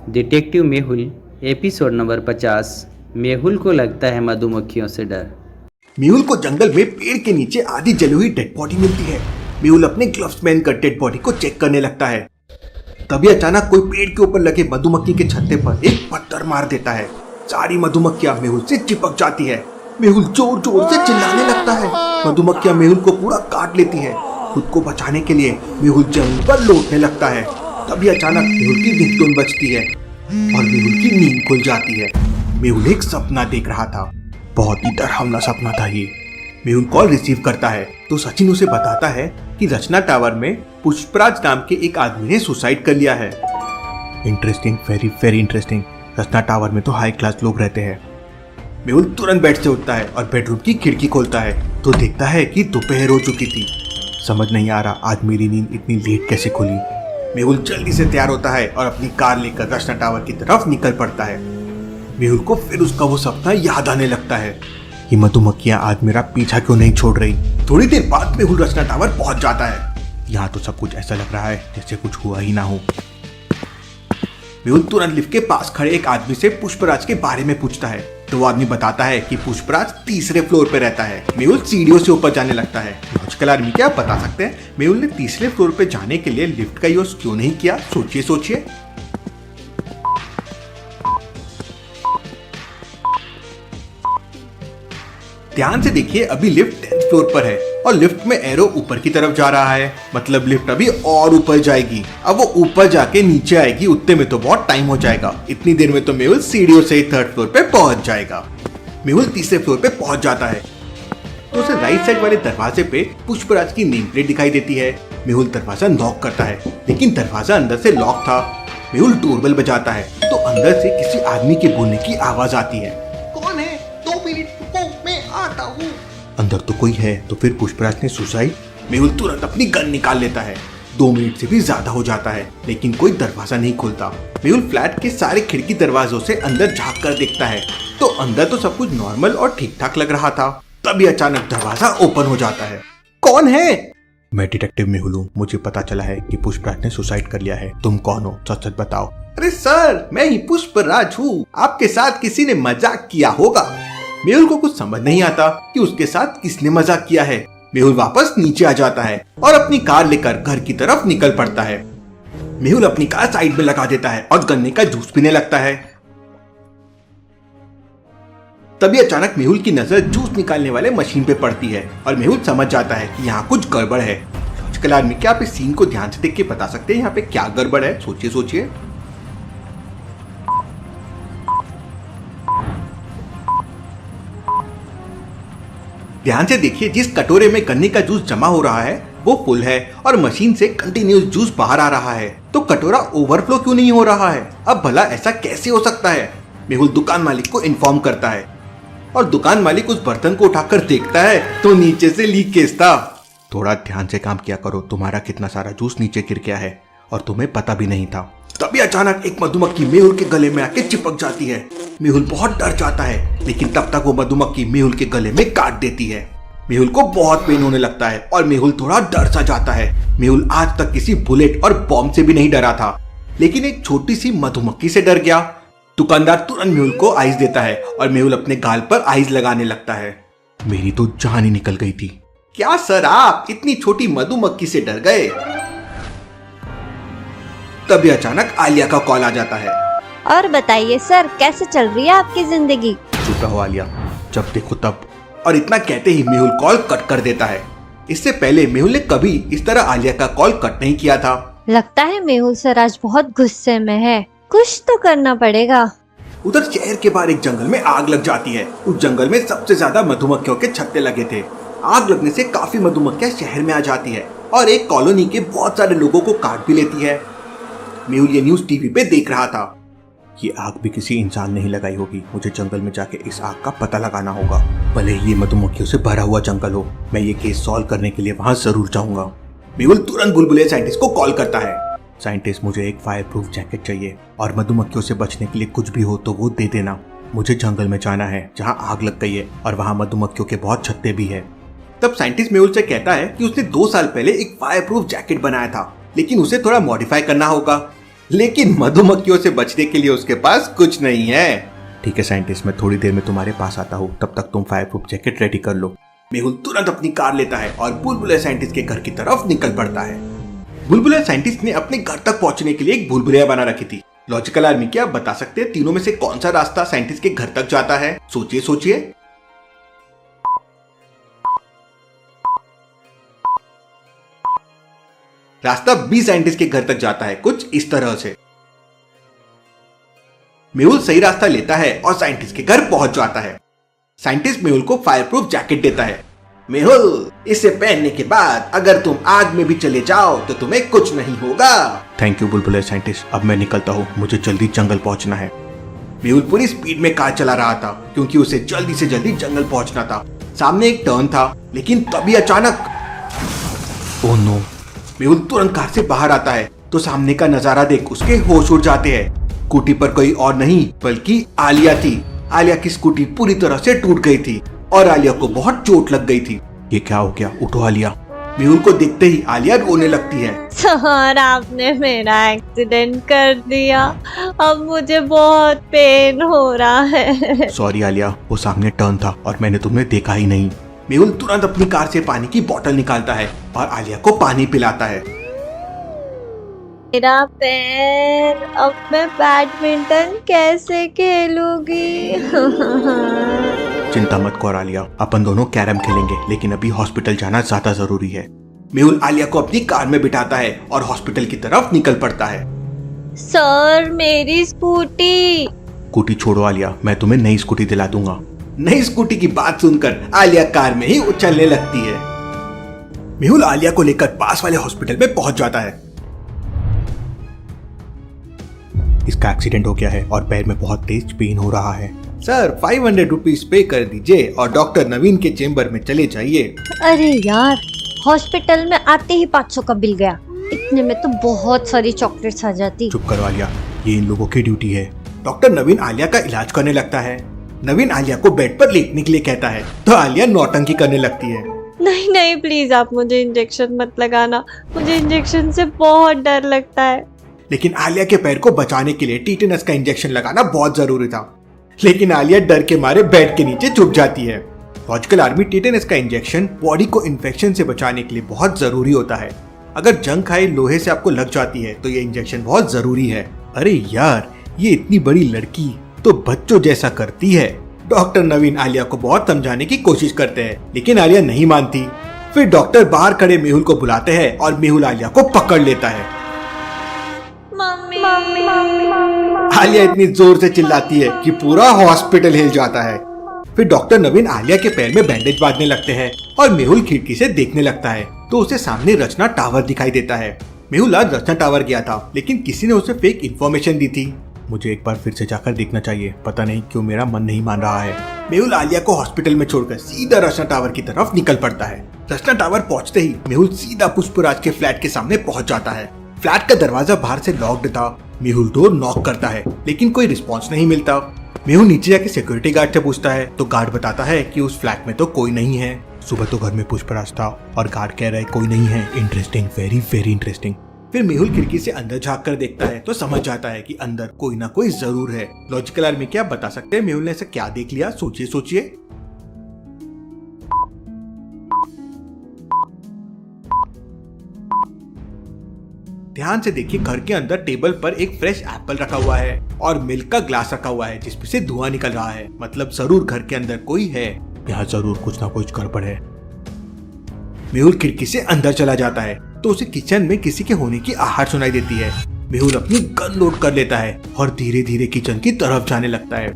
Detective Mehul episode number 50। Mehul को लगता है मधुमक्खियों से डर। मेहुल को जंगल में पेड़ के नीचे आधी जली हुई डेड बॉडी मिलती है। मेहुल अपने ग्लव्स पहनकर डेड बॉडी को चेक करने लगता है। तभी अचानक कोई पेड़ के ऊपर लगे मधुमक्खी के छत्ते पर एक पत्थर मार देता है। सारी मधुमक्खियां मेहुल से चिपक जाती है। मेहुल जोर जोर से चिल्लाने लगता है। मधुमक्खियां मेहुल को पूरा काट लेती है। खुद को बचाने के लिए मेहुल जमीन पर लौटने लगता है। तभी अचानक मेहुल की रिंगटोन बजती है और मेहुल की नींद खुल जाती है। मेहुल एक सपना देख रहा था। बहुत ही डरावना सपना था ये। मेहुल कॉल रिसीव करता है तो सचिन उसे बताता है कि रचना टावर में पुष्पराज नाम के एक आदमी ने सुसाइड कर लिया है। Interesting, very very interesting. Rachna tower में तो हाई क्लास लोग रहते हैं। मेहुल तुरंत बेड से उठता है और बेडरूम की खिड़की खोलता है तो देखता है कि दोपहर हो चुकी थी। समझ नहीं आ रहा आज मेरी नींद इतनी लेट कैसे खुली। मेहुल जल्दी से तैयार होता है और अपनी कार लेकर रचना टावर की तरफ निकल पड़ता है। मेहुल को फिर उसका वो सपना याद आने लगता है कि मधुमक्खियां आज मेरा पीछा क्यों नहीं छोड़ रही। थोड़ी देर बाद मेहुल रचना टावर पहुंच जाता है। यहाँ तो सब कुछ ऐसा लग रहा है जैसे कुछ हुआ ही ना हो। मेहुल तुरंत लिफ्ट के पास खड़े एक आदमी से पुष्पराज के बारे में पूछता है तो वो आदमी बताता है कि पुष्पराज तीसरे फ्लोर पे रहता है। मेहुल सीढ़ियों से ऊपर जाने लगता है। लॉजिकल आदमी क्या आप बता सकते हैं मेहुल ने तीसरे फ्लोर पे जाने के लिए लिफ्ट का यूज क्यों नहीं किया? सोचिए सोचिए। ध्यान से देखिए, अभी लिफ्ट 10th फ्लोर पर है और लिफ्ट में एरो ऊपर की तरफ जा रहा है। मतलब लिफ्ट अभी और ऊपर जाएगी। अब वो ऊपर जाके नीचे आएगी, उतने में तो बहुत टाइम हो जाएगा। इतनी देर में तो मेहुल सीढ़ियों से ही 3rd फ्लोर पे पहुंच जाएगा। मेहुल तीसरे फ्लोर पे पहुंच जाता है तो उसे राइट साइड वाले दरवाजे पे पुष्पराज की नेम प्लेट दिखाई देती है। मेहुल दरवाजा नॉक करता है लेकिन दरवाजा अंदर से लॉक था। मेहुल डोरबेल बजाता है तो अंदर से किसी आदमी के बोलने की आवाज आती है। कौन है? 2 मिनट रुको, मैं आता हूँ। अंदर तो कोई है तो फिर पुष्पराज ने सुसाइड? मेहुल तुरंत अपनी गन निकाल लेता है। 2 मिनट से भी ज्यादा हो जाता है लेकिन कोई दरवाजा नहीं खुलता। मेहुल फ्लैट के सारे खिड़की दरवाजों से अंदर झांक कर देखता है तो अंदर तो सब कुछ नॉर्मल और ठीक ठाक लग रहा था। तभी अचानक दरवाजा ओपन हो जाता है। कौन है? मैं डिटेक्टिव मेहुल हूँ। मुझे पता चला है कि पुष्पराज ने सुसाइड कर लिया है। तुम कौन हो? सच सच बताओ। अरे सर, मैं ही पुष्पराज हूँ। आपके साथ किसी ने मजाक किया होगा। मेहुल को कुछ समझ नहीं आता कि उसके साथ किसने मजाक किया है। मेहुल वापस नीचे आ जाता है और अपनी कार लेकर घर की तरफ निकल पड़ता है। मेहुल अपनी कार साइड में लगा देता है और गन्ने का जूस पीने लगता है। तभी अचानक मेहुल की नजर जूस निकालने वाले मशीन पे पड़ती है और मेहुल समझ जाता है कि यहाँ कुछ गड़बड़ है। लॉजिकल आदमी, क्या आप इस सीन को ध्यान से देख के बता सकते हैं यहाँ पे क्या गड़बड़ है? सोचिए सोचिए। ध्यान से देखिए, जिस कटोरे में गन्ने का जूस जमा हो रहा है वो फुल है और मशीन से कंटिन्यूस जूस बाहर आ रहा है। तो कटोरा ओवरफ्लो क्यों नहीं हो रहा है? अब भला ऐसा कैसे हो सकता है? मेहुल दुकान मालिक को इन्फॉर्म करता है और दुकान मालिक उस बर्तन को उठाकर देखता है तो नीचे से लीकेज था। थोड़ा ध्यान से काम किया करो, तुम्हारा कितना सारा जूस नीचे गिर गया है और तुम्हें पता भी नहीं था। तभी अचानक एक मधुमक्खी मेहुल के गले में आके चिपक जाती है। मेहुल बहुत डर जाता है लेकिन तब तक वो मधुमक्खी मेहुल के गले में काट देती है। मेहुल को बहुत पेन होने लगता है और मेहुल थोड़ा डर सा जाता है। मेहुल आज तक किसी बुलेट और बॉम्ब से भी नहीं डरा था लेकिन एक छोटी सी मधुमक्खी से डर गया। दुकानदार तुरंत मेहुल को आइस देता है और मेहुल अपने गाल पर आइस लगाने लगता है। मेरी तो जान ही निकल गई थी। क्या सर, आप इतनी छोटी मधुमक्खी से डर गए? तभी अचानक आलिया का कॉल आ जाता है। और बताइए सर, कैसे चल रही है आपकी जिंदगी? चुप रहो आलिया, जब देखो तब। और इतना कहते ही मेहुल कॉल कट कर देता है। इससे पहले मेहुल ने कभी इस तरह आलिया का कॉल कट नहीं किया था। लगता है मेहुल सर आज बहुत गुस्से में है। कुछ तो करना पड़ेगा। उधर शहर के बाहर एक जंगल में आग लग जाती है। उस जंगल में सबसे ज्यादा मधुमक्खियों के छत्ते लगे थे। आग लगने से काफी मधुमक्खियां शहर में आ जाती है और एक कॉलोनी के बहुत सारे लोगों को काट भी लेती है। मेहुल ये न्यूज टीवी पे देख रहा था। ये आग भी किसी इंसान ने ही लगाई होगी। मुझे जंगल में जाके इस आग का पता लगाना होगा। भले ही ये मधुमक्खियों से भरा हुआ जंगल हो, मैं ये केस सॉल्व करने के लिए वहां जरूर जाऊंगा। मेहुल तुरंत बुलबुले साइंटिस्ट को कॉल करता है। साइंटिस्ट, मुझे एक फायर प्रूफ जैकेट चाहिए और मधुमक्खियों से बचने के लिए कुछ भी हो तो वो दे देना। मुझे जंगल में जाना है जहाँ आग लग गई है और वहाँ मधुमक्खियों के बहुत छत्ते भी है। तब साइंटिस्ट मेहुल से कहता है कि उसने 2 साल पहले एक फायर प्रूफ जैकेट बनाया था लेकिन उसे थोड़ा मॉडिफाई करना होगा। लेकिन मधुमक्खियों से बचने के लिए उसके पास कुछ नहीं है। ठीक है साइंटिस्ट, मैं थोड़ी देर में तुम्हारे पास आता हूँ, तब तक तुम फायर प्रूफ जैकेट रेडी कर लो। मेहुल तुरंत अपनी कार लेता है और बुलबुले साइंटिस्ट के घर की तरफ निकल पड़ता है। बुलबुले साइंटिस्ट ने अपने घर तक पहुंचने के लिए एक भूल भुलैया बना रखी थी। लॉजिकल आर्मी, क्या आप बता सकते हैं तीनों में से कौन सा रास्ता साइंटिस्ट के घर तक जाता है? सोचिए सोचिए। रास्ता बी साइंटिस्ट के घर तक जाता है, कुछ इस तरह से। मेहुल सही रास्ता लेता है और साइंटिस्ट के घर पहुंच जाता है। साइंटिस्ट मेहुल को फायर प्रूफ जैकेट देता है। मेहुल, इसे पहनने के बाद अगर तुम आग में भी चले जाओ तो तुम्हें कुछ नहीं होगा। थैंक यू बुलबुले साइंटिस्ट, अब मैं निकलता हूँ, मुझे जल्दी जंगल पहुँचना है। मेहुल पूरी स्पीड में कार चला रहा था क्योंकि उसे जल्दी से जल्दी जंगल पहुंचना था। सामने एक टर्न था, लेकिन तभी अचानक ओह नो। मेहुल तुरंत कार से बाहर आता है तो सामने का नजारा देख उसके होश उड़ जाते हैं। स्कूटी पर कोई और नहीं बल्कि आलिया थी। आलिया की स्कूटी पूरी तरह से टूट गई थी और आलिया को बहुत चोट लग गई थी। ये क्या हो गया? उठो आलिया। मेहुल को देखते ही आलिया रोने लगती है। सर, आपने मेरा एक्सीडेंट कर दिया, अब मुझे बहुत पेन हो रहा है। सॉरी आलिया, वो सामने टर्न था और मैंने तुम्हें देखा ही नहीं। मेहुल तुरंत अपनी कार से पानी की बोतल निकालता है और आलिया को पानी पिलाता है। मेरा पैर, अब मैं बैडमिंटन कैसे खेलूंगी? चिंता मत करो आलिया, अपन दोनों कैरम खेलेंगे, लेकिन अभी हॉस्पिटल जाना ज्यादा जरूरी है। मेहुल आलिया को अपनी कार में बिठाता है और हॉस्पिटल की तरफ निकल पड़ता है। सर, मेरी स्कूटी। स्कूटी छोड़ो आलिया, मैं तुम्हें नई स्कूटी दिला दूंगा। नई स्कूटी की बात सुनकर आलिया कार में ही उछलने लगती है। मेहुल आलिया को लेकर पास वाले हॉस्पिटल में पहुंच जाता है। इसका एक्सीडेंट हो गया है और पैर में बहुत तेज पेन हो रहा है। सर, 500 रुपीज पे कर दीजिए और डॉक्टर नवीन के चेम्बर में चले जाइए। अरे यार, हॉस्पिटल में आते ही 500 का बिल गया। इतने में तो बहुत सारी चॉकलेट्स आ जाती। चुप करो आलिया, ये इन लोगों की ड्यूटी है। डॉक्टर नवीन आलिया का इलाज करने लगता है। नवीन आलिया को बेड पर लेटने के लिए कहता है तो आलिया नौटंकी करने लगती है। नहीं नहीं, प्लीज आप मुझे इंजेक्शन मत लगाना, मुझे इंजेक्शन से बहुत डर लगता है। लेकिन आलिया के पैर को बचाने के लिए टीटेनस का इंजेक्शन लगाना बहुत जरूरी था। लेकिन आलिया डर के मारे बेड के नीचे छुप जाती है। लॉजिकल आर्मी, टीटेनस का इंजेक्शन बॉडी को इन्फेक्शन से बचाने के लिए बहुत जरूरी होता है। अगर जंग खाए लोहे से आपको लग जाती है तो ये इंजेक्शन बहुत जरूरी है। अरे यार, ये इतनी बड़ी लड़की तो बच्चों जैसा करती है। डॉक्टर नवीन आलिया को बहुत समझाने की कोशिश करते हैं, लेकिन आलिया नहीं मानती। फिर डॉक्टर बाहर खड़े मेहुल को बुलाते हैं और मेहुल आलिया को पकड़ लेता है। मम्मी, आलिया इतनी जोर से चिल्लाती है कि पूरा हॉस्पिटल हिल जाता है। फिर डॉक्टर नवीन आलिया के पैर में बैंडेज बांधने लगते हैं और मेहुल खिड़की से देखने लगता है तो उसे सामने रचना टावर दिखाई देता है। मेहुल आज रचना टावर गया था, लेकिन किसी ने उसे फेक इन्फॉर्मेशन दी थी। मुझे एक बार फिर से जाकर देखना चाहिए, पता नहीं क्यों मेरा मन नहीं मान रहा है। मेहुल आलिया को हॉस्पिटल में छोड़कर सीधा रचना टावर की तरफ निकल पड़ता है। रचना टावर पहुंचते ही मेहुल सीधा पुष्पराज के फ्लैट के सामने पहुंच जाता है। फ्लैट का दरवाजा बाहर से लॉक्ड था। मेहुल डोर नॉक करता है, लेकिन कोई रिस्पॉन्स नहीं मिलता। मेहुल नीचे जाके सिक्योरिटी गार्ड से पूछता है तो गार्ड बताता है कि उस फ्लैट में तो कोई नहीं है। सुबह तो घर में पुष्पराज था और गार्ड कह रहा है कोई नहीं है। Interesting, very very interesting. फिर मेहुल खिड़की से अंदर झांक कर देखता है तो समझ जाता है कि अंदर कोई ना कोई जरूर है। लॉजिकल आर्मी, क्या बता सकते हैं मेहुल ने ऐसा क्या देख लिया? सोचिए सोचिए। ध्यान से देखिए, घर के अंदर टेबल पर एक फ्रेश एप्पल रखा हुआ है और मिल्क का ग्लास रखा हुआ है जिसमें से धुआं निकल रहा है। मतलब जरूर घर के अंदर कोई है। यहाँ जरूर कुछ ना कुछ गड़बड़ है। मेहुल खिड़की से अंदर चला जाता है तो उसे किचन में किसी के होने की आहट सुनाई देती है। मेहुल अपनी गन लोड कर लेता है और धीरे धीरे किचन की तरफ जाने लगता है।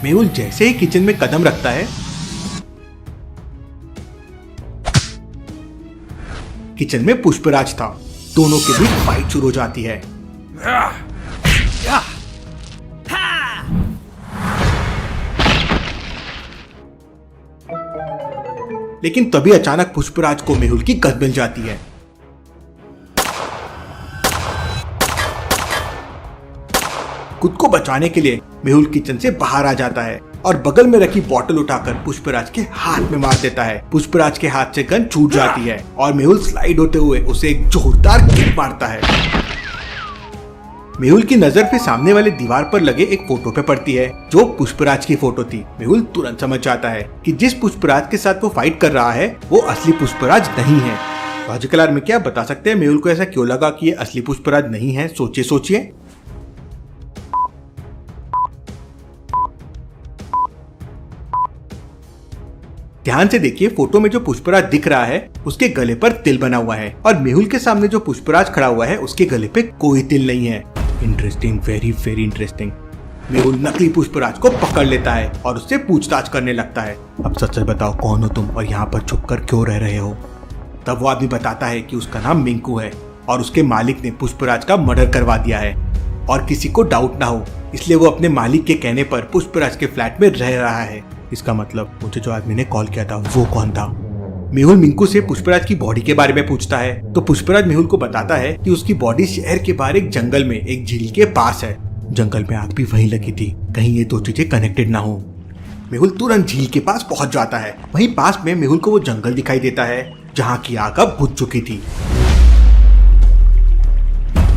मेहुल जैसे ही किचन में कदम रखता है, किचन में पुष्पराज था। दोनों के बीच फाइट शुरू हो जाती है। लेकिन तभी अचानक पुष्पराज को मेहुल की गन मिल जाती है। खुद को बचाने के लिए मेहुल किचन से बाहर आ जाता है और बगल में रखी बोतल उठाकर पुष्पराज के हाथ में मार देता है। पुष्पराज के हाथ से गन छूट जाती है और मेहुल स्लाइड होते हुए उसे एक जोरदार किक मारता है। मेहुल की नजर फिर सामने वाले दीवार पर लगे एक फोटो पे पड़ती है जो पुष्पराज की फोटो थी। मेहुल तुरंत समझ जाता है कि जिस पुष्पराज के साथ वो फाइट कर रहा है वो असली पुष्पराज नहीं है। लॉजिकल आर्मी क्या बता सकते हैं मेहुल को ऐसा क्यों लगा कि ये असली पुष्पराज नहीं है? सोचिए। ध्यान से देखिए, फोटो में जो पुष्पराज दिख रहा है उसके गले पर तिल बना हुआ है और मेहुल के सामने जो पुष्पराज खड़ा हुआ है उसके गले पे कोई तिल नहीं है। Interesting, very very interesting. Mehul नकली पुष्पराज को पकड़ लेता है और उससे पूछताछ करने लगता है। अब सच बताओ कौन हो तुम और यहाँ पर छुपकर क्यों रह रहे हो? तब वो आदमी बताता है कि उसका नाम मिंकू है और उसके मालिक ने पुष्पराज का मर्डर करवा दिया है और किसी को डाउट ना हो इसलिए वो अपने मालिक के कहने पर पुष्पराज के फ्लैट में रह रहा है। इसका मतलब मुझे जो आदमी ने कॉल किया था वो कौन था? मेहुल मिंकू से पुष्पराज की बॉडी के बारे में पूछता है तो पुष्पराज मेहुल को बताता है कि उसकी बॉडी शहर के बाहर एक जंगल में एक झील के पास है। जंगल में आग भी वहीं लगी थी, कहीं ये दो चीजें कनेक्टेड ना हो। मेहुल तुरंत झील के पास पहुंच जाता है। वहीं पास में मेहुल को वो जंगल दिखाई देता है जहाँ की आग अब बुझ चुकी थी।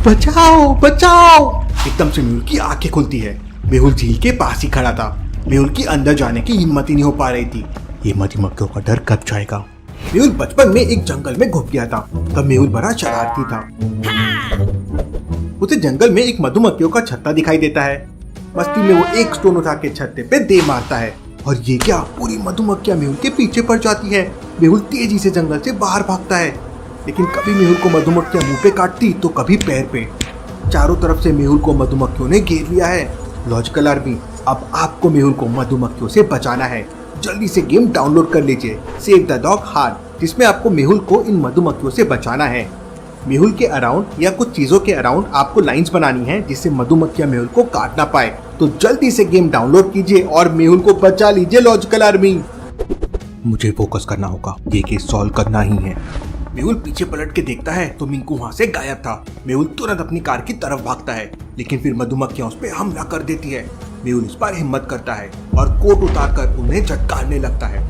बचाओ बचाओ! एकदम से मेहुल की आंखें खुलती है। मेहुल झील के पास ही खड़ा था। मेहुल की अंदर जाने की हिम्मत ही नहीं हो पा रही थी। ये मधुमक्खियों का डर कब जाएगा? मेहुल बचपन में एक जंगल में घुस गया था। तब मेहुल बड़ा शरारती था। उसे जंगल में एक मधुमक्खियों का छत्ता दिखाई देता है। मस्ती में वो एक स्टोन उठा के छत्ते पे दे मारता है और ये क्या, पूरी मधुमक्खियां मेहुल के पीछे पड़ जाती है। मेहुल तेजी से जंगल से बाहर भागता है लेकिन कभी मेहुल को मधुमक्खियां मुंह पे काटती तो कभी पैर पे। चारों तरफ से मेहुल को मधुमक्खियों ने घेर लिया है। लॉजिकल आर्मी, अब आपको मेहुल को मधुमक्खियों से बचाना है। जल्दी से गेम डाउनलोड कर लीजिए सेव द डॉग हार्ट, जिसमें आपको मेहुल को इन मधुमक्खियों से बचाना है। मेहुल के अराउंड या कुछ चीजों के अराउंड आपको लाइंस बनानी है जिससे मधुमक्खियां मेहुल को काट ना पाए। तो जल्दी से गेम डाउनलोड कीजिए और मेहुल को बचा लीजिए लॉजिकल आर्मी। मुझे फोकस करना होगा, ये केस सॉल्व करना ही है। मेहुल पीछे पलट के देखता है तो मिंकू वहाँ से गायब था। मेहुल तुरंत अपनी कार की तरफ भागता है लेकिन फिर मधुमक्खियां उस पर हमला कर देती है। मेहुल इस बार हिम्मत करता है और कोट उतारकर उन्हें झटकारने लगता है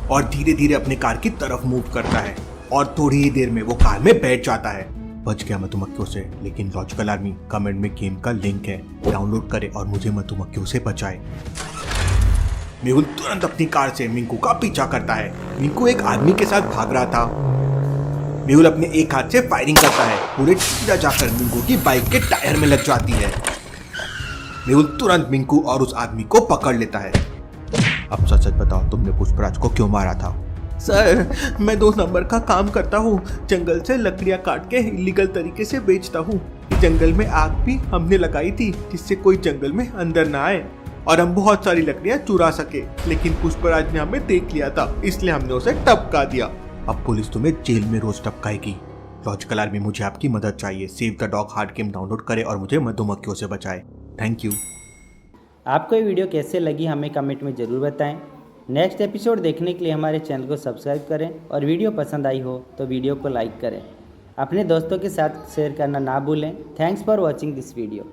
और धीरे धीरे अपने कार की तरफ मूव करता है और थोड़ी ही देर में वो कार में बैठ जाता है। बच गया मधुमक्खियों से। लेकिन लॉजिकल आर्मी, कमेंट में गेम का लिंक है, डाउनलोड करे और मुझे मधुमक्खियों से बचाए। मेहुल तुरंत अपनी कार से मिंकू का पीछा करता है। मिंकू एक आदमी के साथ भाग रहा था। मेहुल अपने एक हाथ से फायरिंग करता है। बुलेट सीधा जाकर मिंकू की बाइक के टायर में लग जाती है। मेहुल तुरंत मिंकू और उस आदमी को पकड़ लेता है। अब सच सच बताओ, तुमने पुष्पराज को क्यों मारा था? सर, मैं 2 नंबर का काम करता हूँ। जंगल से लकड़ियाँ काट के इलीगल तरीके से बेचता हूँ। जंगल में आग भी हमने लगाई थी जिससे कोई जंगल में अंदर ना आए और हम बहुत सारी लकड़ियाँ चुरा सके। लेकिन पुष्पराज ने हमें देख लिया था इसलिए हमने उसे टपका दिया। अब पुलिस तुम्हें जेल में रोज टपकाएगी। लॉजिकल आर्मी, मुझे आपकी मदद चाहिए। Save the dog heart game download करें और मुझे मधुमक्खियों से बचाए। Thank you. आपको ये वीडियो कैसे लगी हमें कमेंट में ज़रूर बताएं। नेक्स्ट एपिसोड देखने के लिए हमारे चैनल को सब्सक्राइब करें और वीडियो पसंद आई हो तो वीडियो को लाइक करें। अपने दोस्तों के साथ शेयर करना ना भूलें। Thanks for watching this video.